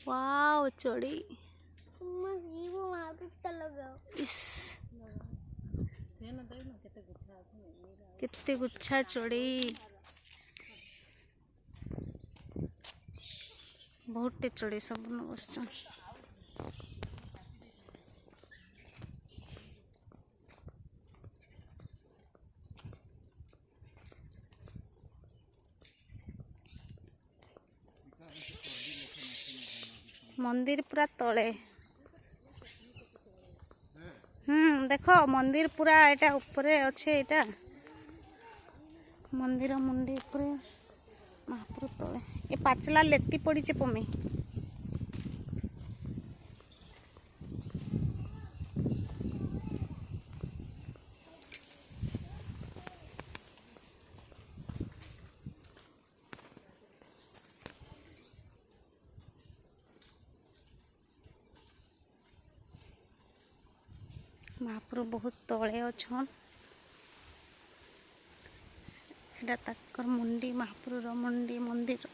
वाव चढ़ी इस कितने गुच्छा चढ़ी बहुत चढ़ी सब बस मंदिर पूरा तले देख मंदिर पूरा एटा ऊपर अच्छे एटा मंदिर मुंडी ऊपर महापुर तले ये पाचला लेती पड़ी पमे महापुर बहुत तले अच्छन एटा ताकर मुंडी महापुर मुंडी मंदिर।